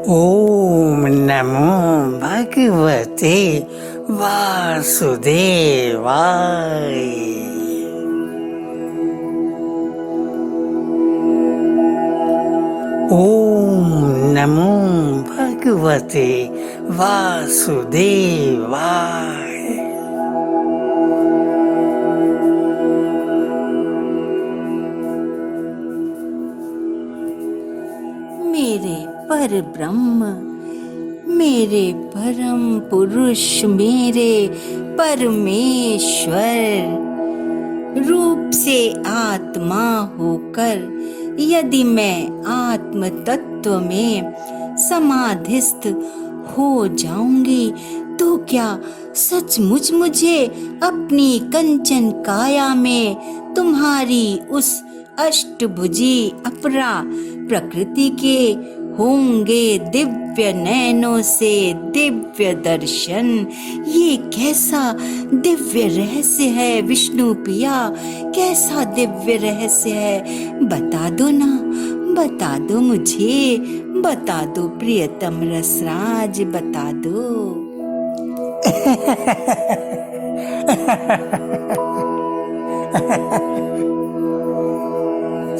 ओम नमो भगवते वासुदेवाय। ओम नमो भगवते वासुदेवाय। मेरे पर ब्रह्म, मेरे परम पुरुष, मेरे परमेश्वर रूप से आत्मा होकर यदि मैं आत्म तत्व में समाधिस्थ हो जाऊंगी तो क्या सचमुच मुझे अपनी कंचन काया में तुम्हारी उस अष्टभुजी अपरा प्रकृति के होंगे दिव्य नयनों से दिव्य दर्शन? ये कैसा दिव्य रहस्य है विष्णु पिया, कैसा दिव्य रहस्य है? बता दो ना, बता दो मुझे, बता दो प्रियतम रसराज, बता दो।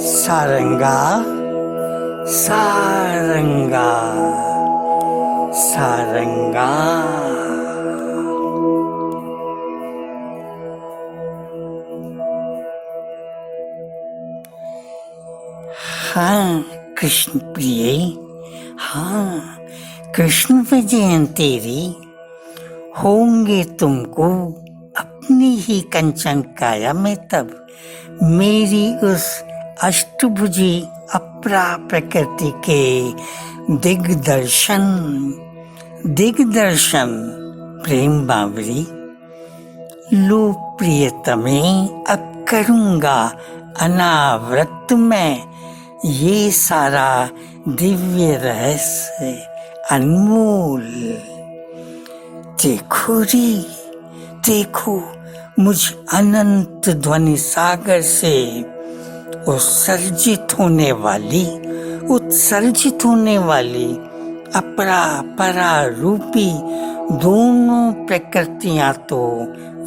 सारंगा सारंगा सारंगा। हाँ कृष्ण प्रिय, हाँ कृष्ण पे जयंतेरी, होंगे तुमको अपनी ही कंचन काया में तब मेरी उस अष्टभुजी अपरा प्रकृति के दिग्दर्शन। दिग्दर्शन प्रेम बावरी, लो प्रियतमे अब करूँगा अनावृत मैं ये सारा दिव्य रहस्य अनमोल। देखो रे, देखो मुझ अनंत ध्वनि सागर से उत्सर्जित होने वाली अपरा परा रूपी दोनों प्रकृतियां तो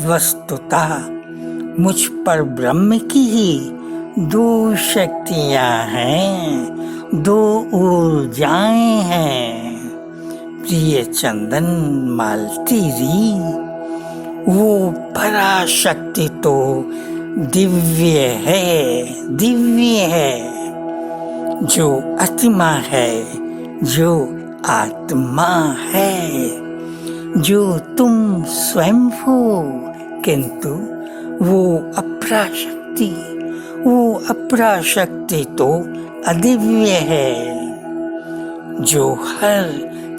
वस्तुतः मुझ पर ब्रह्म की ही दो शक्तियां हैं, दो ऊर्जाएं हैं। प्रिय चंदन मालतीरी, वो पराशक्ति तो दिव्य है, जो आत्मा है, जो आत्मा है, जो तुम स्वयं हो। किंतु वो अपराशक्ति तो अदिव्य है, जो हर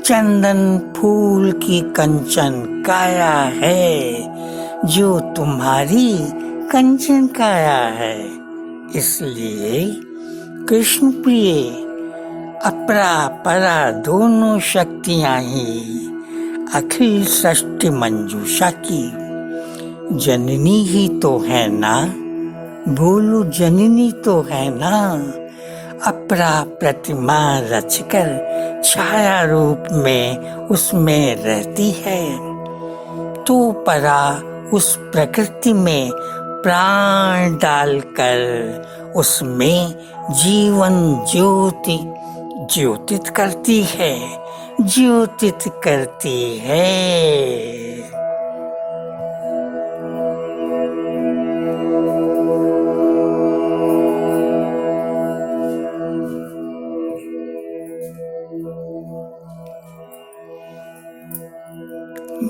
चंदन फूल की कंचन काया है, जो तुम्हारी कंचन काया है। इसलिए कृष्ण प्रिय, अपरा परा दोनों शक्तियां ही अखिल सृष्टि मंजूषा की जननी ही तो है ना। बोलो जननी तो है ना। अपरा प्रतिमा रचकर छाया रूप में उसमें रहती है, तो परा उस प्रकृति में प्राण डालकर उसमें जीवन ज्योति ज्योतित करती है।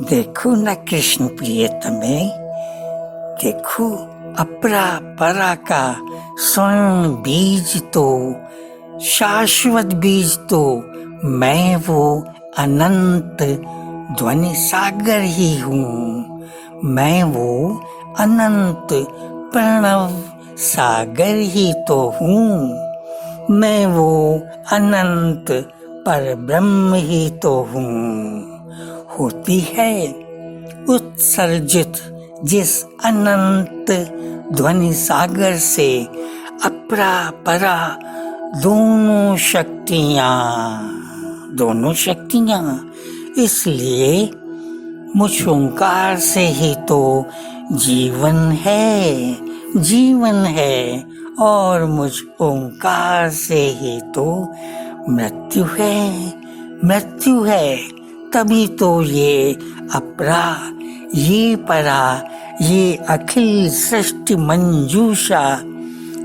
देखो न कृष्ण प्रियतमे, देखो अपरा परा का स्वयं बीज तो, शाश्वत बीज तो मैं वो अनंत ध्वनि सागर ही हूँ। मैं वो अनंत प्रणव सागर ही तो हूँ। मैं वो अनंत परब्रह्म ही तो हूँ। होती है उत्सर्जित जिस अनंत ध्वनि सागर से अपरा परा दोनों शक्तियां दोनों शक्तियाँ। इसलिए मुझ ओंकार से ही तो जीवन है और मुझ ओंकार से ही तो मृत्यु है। तभी तो ये अपरा, ये परा, ये अखिल सृष्टि मंजूषा,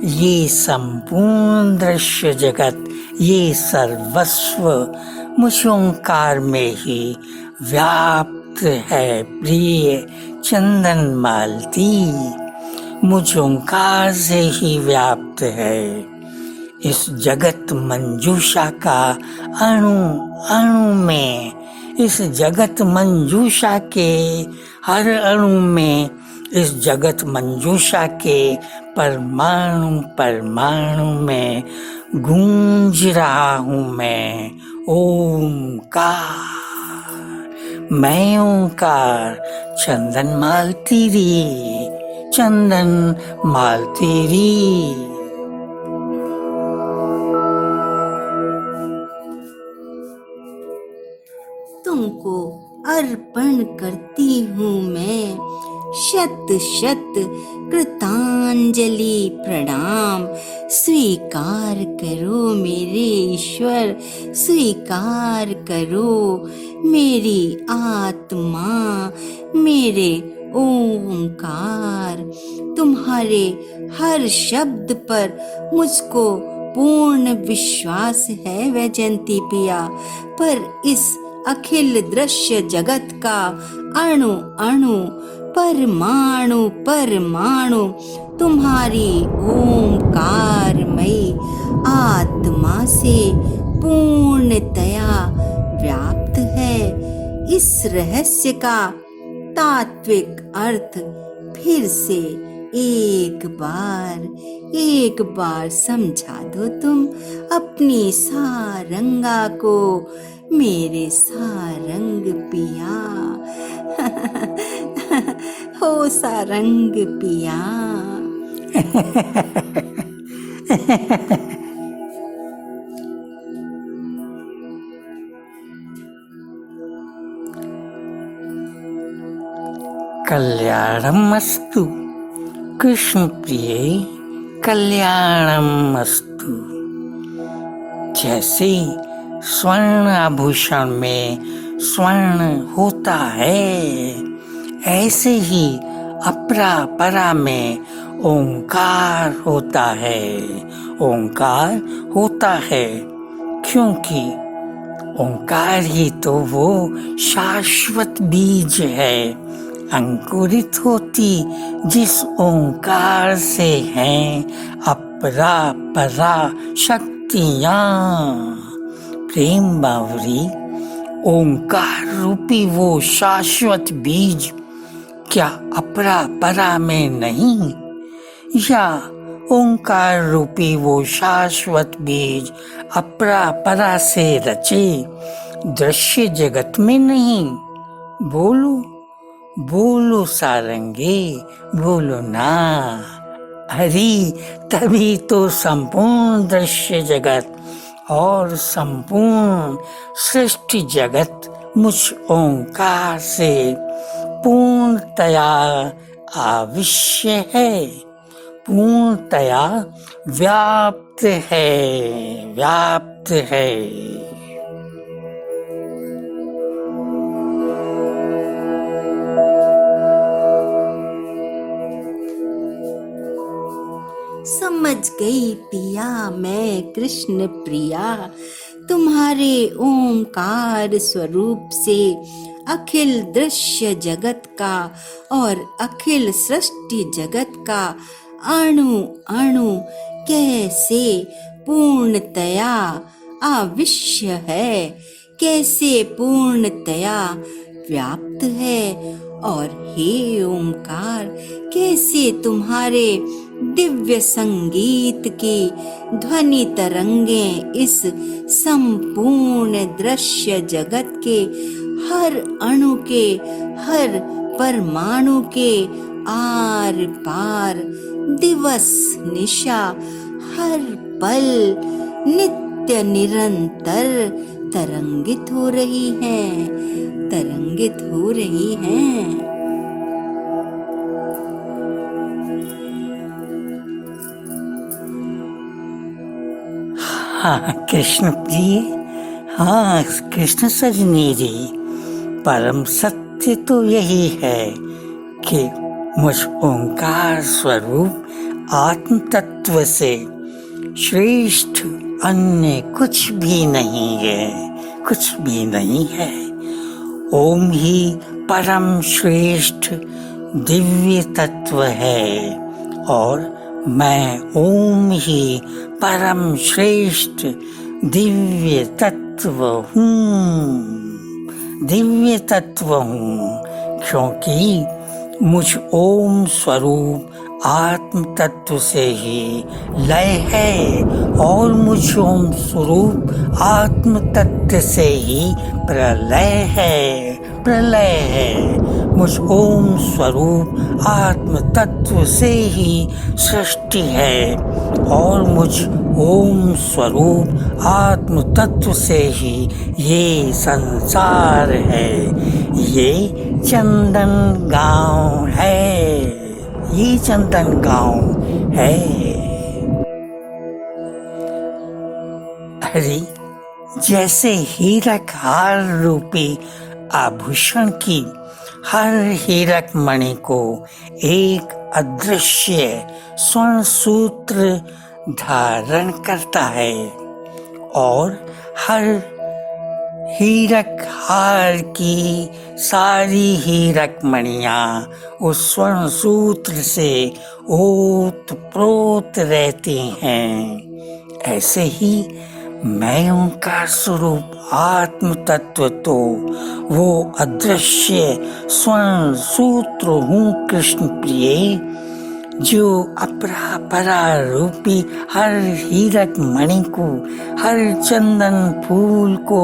ये संपूर्ण दृश्य जगत, ये सर्वस्व मुझ ओंकार में ही व्याप्त है। प्रिय चंदन मालती, मुझ ओंकार से ही व्याप्त है। इस जगत मंजूषा का अणु अणु में, इस जगत मंजूषा के हर अणु में, इस जगत मंजूषा के परमाणु परमाणु में गूंज रहा हूँ मैं ओंकार। मैं ओंकार, चंदन मालती रे, चंदन मालती रे। तुमको अर्पण करती हूँ मैं शत शत कृतांजलि प्रणाम। स्वीकार करो मेरे ईश्वर, स्वीकार करो मेरी आत्मा, मेरे ओंकार। तुम्हारे हर शब्द पर मुझको पूर्ण विश्वास है वैजयंती पिया, पर इस अखिल दृश्य जगत का अणु अणु परमाणु परमाणु तुम्हारी ओंकारमयी आत्मा से पूर्णतया व्याप्त है। इस रहस्य का तात्विक अर्थ फिर से एक बार समझा दो तुम अपनी सारंगा को, मेरे सारंग पिया। हो सारंग पिया। कल्याणमस्तु कृष्ण प्रिय, कल्याणमस्तु। जैसे स्वर्ण आभूषण में स्वर्ण होता है, ऐसे ही अपरा परा में ओंकार होता है। ओंकार होता है क्योंकि ओंकार ही तो वो शाश्वत बीज है। अंकुरित होती जिस ओंकार से हैं अपरा परा शक्तियाँ। प्रेम बावरी, ओंकार रूपी वो शाश्वत बीज क्या अपरा परा में नहीं, या ओंकार रूपी वो शाश्वत बीज अपरा परा से रचे दृश्य जगत में नहीं? बोलो बोलो सारंगे, बोलो ना। अरे तभी तो संपूर्ण दृश्य जगत और संपूर्ण सृष्टि जगत मुझ ओंकार से पूर्णतया आविश्य है, पूर्णतया व्याप्त है। समझ गई पिया मैं कृष्ण प्रिया, तुम्हारे ओंकार स्वरूप से अखिल दृश्य जगत का और अखिल सृष्टि जगत का अणु अणु कैसे पूर्णतया आविश्य है, कैसे पूर्णतया व्याप्त है। और हे ओंकार, कैसे तुम्हारे दिव्य संगीत की ध्वनि तरंगें इस संपूर्ण दृश्य जगत के हर अणु के, हर परमाणु के आर पार दिवस निशा हर पल नित्य निरंतर तरंगित हो रही हैं, तरंगित हो रही हैं। हाँ कृष्ण प्रिय, हाँ कृष्ण सजनी जी, परम सत्य तो यही है कि मुझ ओंकार स्वरूप आत्म तत्व से श्रेष्ठ अन्य कुछ भी नहीं है, कुछ भी नहीं है। ओम ही परम श्रेष्ठ दिव्य तत्व है और मैं ओम ही परम श्रेष्ठ दिव्य तत्व हूँ, दिव्य तत्व हूँ, क्योंकि मुझ ओम स्वरूप आत्म तत्व से ही लय है और मुझ ओम स्वरूप आत्म तत्व से ही प्रलय है, प्रलय है। मुझ ओम स्वरूप आत्म तत्व से ही सृष्टि है और मुझ ओम स्वरूप आत्म तत्व से ही ये संसार है, ये चंदन गांव है, ये चंदन गांव है। अरे जैसे हीरक हार रूपी आभूषण की हर हीरक मणि को एक अदृश्य स्वर्ण सूत्र धारण करता है और हर हीरक हार की सारी हीरक मणियां उस स्वर्ण सूत्र से ओत प्रोत रहती हैं, ऐसे ही मैं ओंकार स्वरूप आत्म तत्व तो वो अदृश्य स्वर्ण सूत्र हूँ कृष्ण प्रिय, जो अपरा परा रूपी हर हीरक मणि को, हर चंदन फूल को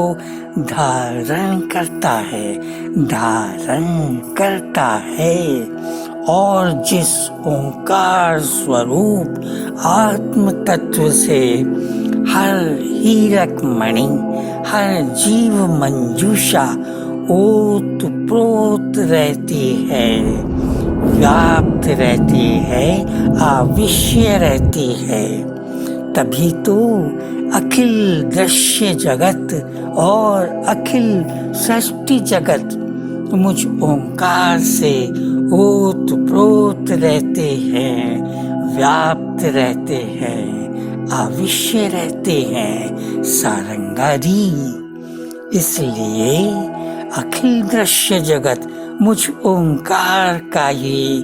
धारण करता है, धारण करता है। और जिस ओंकार स्वरूप आत्म तत्व से हर हीरक मणि, हर जीव मंजूषा ओत प्रोत रहती है, व्याप्त रहती है, आविश्य रहती है, तभी तो अखिल दृश्य जगत और अखिल सृष्टि जगत मुझ ओंकार से ओत प्रोत रहते हैं, व्याप्त रहते हैं, आविश्य रहते हैं, सारंगारी। इसलिए अखिल दृश्य जगत मुझ ओंकार का ही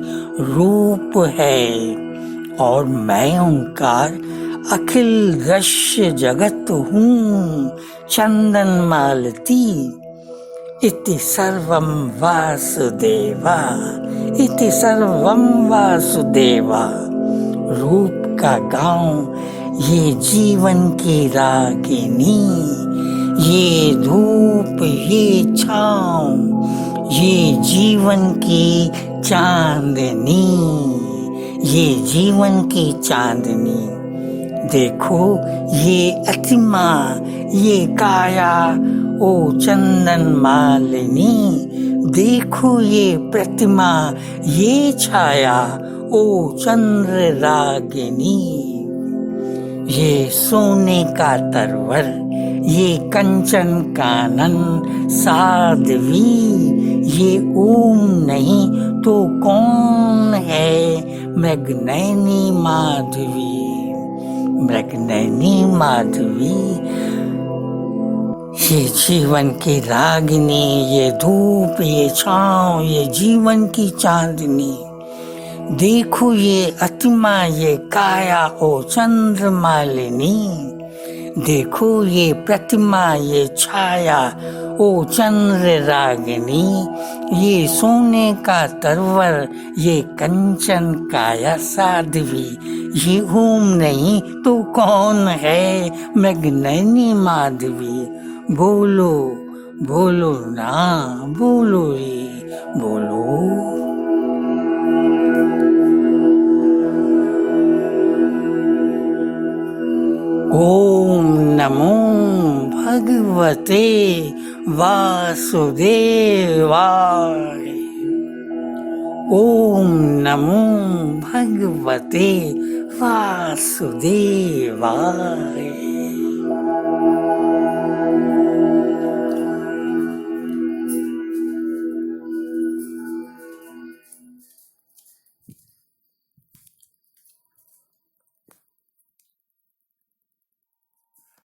रूप है और मैं ओंकार अखिल दृश्य जगत हूँ, चंदन मालती। इति सर्वं वासुदेवा, इति सर्वं वासुदेवा। रूप का गांव ये जीवन की रागिनी, ये धूप ये छाँव, ये जीवन की चांदनी, ये जीवन की चांदनी। देखो ये अतिमा ये काया ओ चंदन मालिनी, देखो ये प्रतिमा ये छाया ओ चंद्र रागिनी। ये सोने का तरवर ये कंचन कानन साध्वी, ये ओम नहीं तो कौन है मृगनयनी माधवी, मृगनयनी माधवी। ये जीवन की रागिनी, ये धूप ये छाँव, ये जीवन की चांदनी। देखो ये अतिमा ये काया ओ चंद्रमालिनी, देखो ये प्रतिमा ये छाया ओ चंद्र रागिनी। ये सोने का तरवर ये कंचन काया साध्वी, ये ओम नहीं तो कौन है मृगनयनी माधवी। बोलो बोलो ना बोलो रे बोलो। ओम नमो भगवते वासुदेवाय। ओम नमो भगवते वासुदेवाय।